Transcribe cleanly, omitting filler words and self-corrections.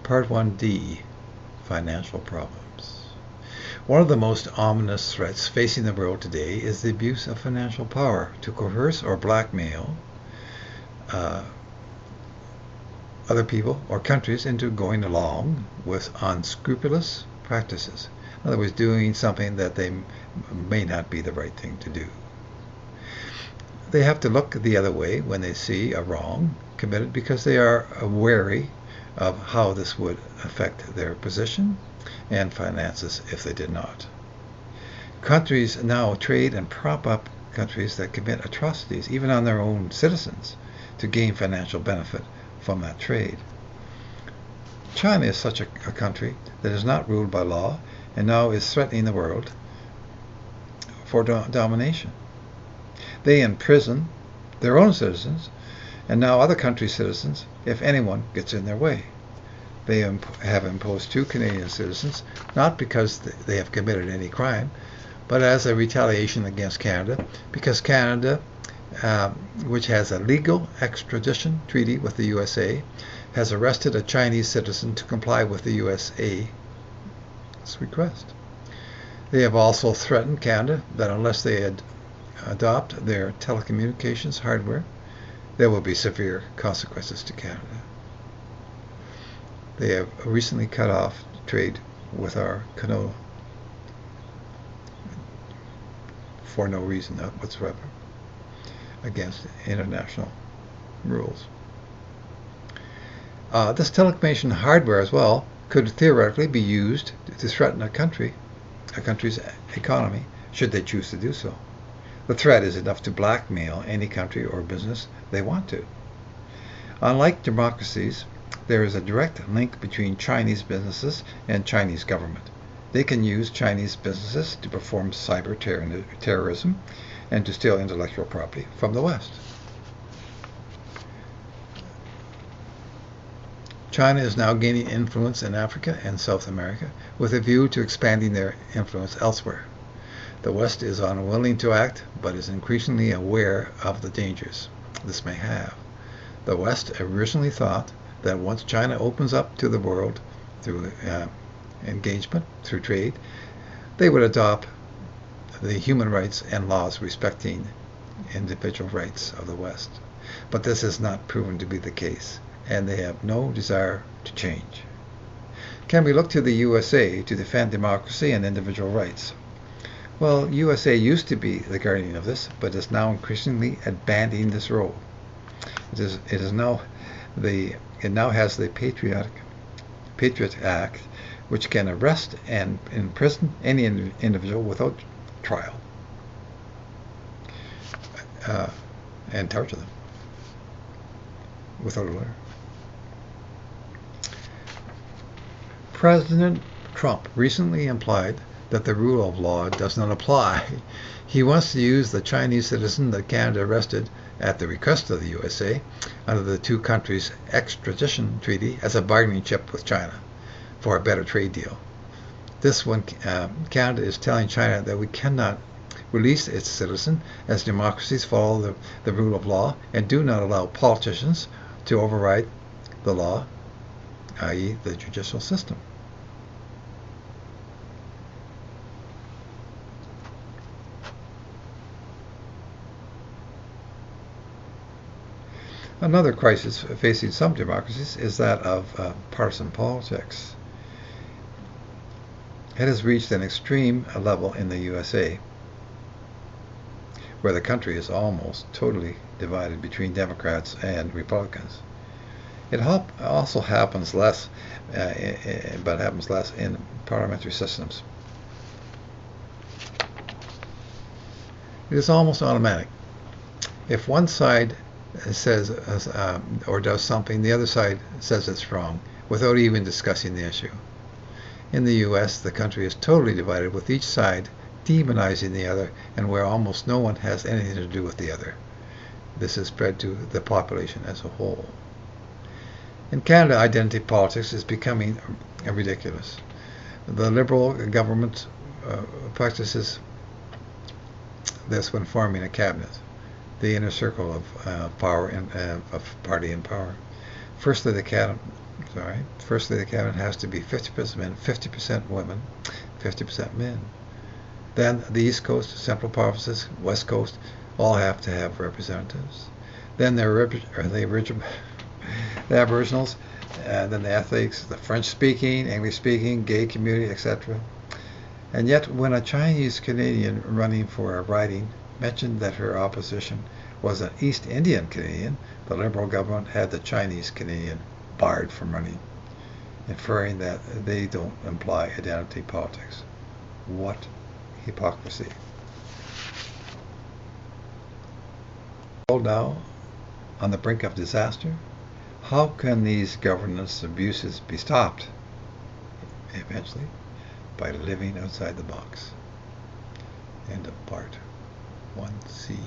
Part 1D, Financial Problems. One of the most ominous threats facing the world today is the abuse of financial power to coerce or blackmail other people or countries into going along with unscrupulous practices. In other words, doing something that they may not be the right thing to do. They have to look the other way when they see a wrong committed because they are wary of how this would affect their position and finances if they did not. Countries now trade and prop up countries that commit atrocities, even on their own citizens, to gain financial benefit from that trade. China is such a country that is not ruled by law and now is threatening the world for domination. They imprison their own citizens and now other countries' citizens if anyone gets in their way. They have imposed 2 Canadian citizens, not because they have committed any crime, but as a retaliation against Canada, because Canada, which has a legal extradition treaty with the USA, has arrested a Chinese citizen to comply with the USA's request. They have also threatened Canada that unless they adopt their telecommunications hardware, there will be severe consequences to Canada. They have recently cut off trade with our canola for no reason whatsoever, against international rules. This telecommunication hardware as well could theoretically be used to threaten a country's economy, should they choose to do so. The threat is enough to blackmail any country or business they want to. Unlike democracies, there is a direct link between Chinese businesses and Chinese government. They can use Chinese businesses to perform cyber terrorism and to steal intellectual property from the West. China is now gaining influence in Africa and South America with a view to expanding their influence elsewhere. The West is unwilling to act, but is increasingly aware of the dangers this may have. The West originally thought that once China opens up to the world through engagement, through trade, they would adopt the human rights and laws respecting individual rights of the West. But this has not proven to be the case, and they have no desire to change. Can we look to the USA to defend democracy and individual rights? Well, USA used to be the guardian of this, but is now increasingly abandoning this role. It now has the Patriot Act, which can arrest and imprison any individual without trial and torture them without a lawyer. President Trump recently implied that the rule of law does not apply. He wants to use the Chinese citizen that Canada arrested at the request of the USA under the 2 countries' extradition treaty as a bargaining chip with China for a better trade deal. This one, Canada is telling China that we cannot release its citizen as democracies follow the rule of law and do not allow politicians to override the law, i.e. the judicial system. Another crisis facing some democracies is that of partisan politics. It has reached an extreme level in the USA, where the country is almost totally divided between Democrats and Republicans. It also happens less, but happens less in parliamentary systems. It is almost automatic. If one side says or does something, the other side says it's wrong without even discussing the issue. In the US, the country is totally divided, with each side demonizing the other, and where almost no one has anything to do with the other. This has spread to the population as a whole. In Canada, identity politics is becoming ridiculous. The Liberal government practices this when forming a cabinet, the inner circle of power and of party and power. Firstly, the Sorry. First Lady Cabinet has to be 50% men, 50% women, 50% men. Then the East Coast, Central Provinces, West Coast, all have to have representatives. Then the Aboriginals, and then the athletes, the French-speaking, English-speaking, gay community, etc. And yet, when a Chinese Canadian running for a riding mentioned that her opposition was an East Indian Canadian, the Liberal government had the Chinese Canadian barred from running, inferring that they don't imply identity politics. What hypocrisy. Now, on the brink of disaster, how can these governance abuses be stopped? Eventually, by living outside the box. End of part 1C.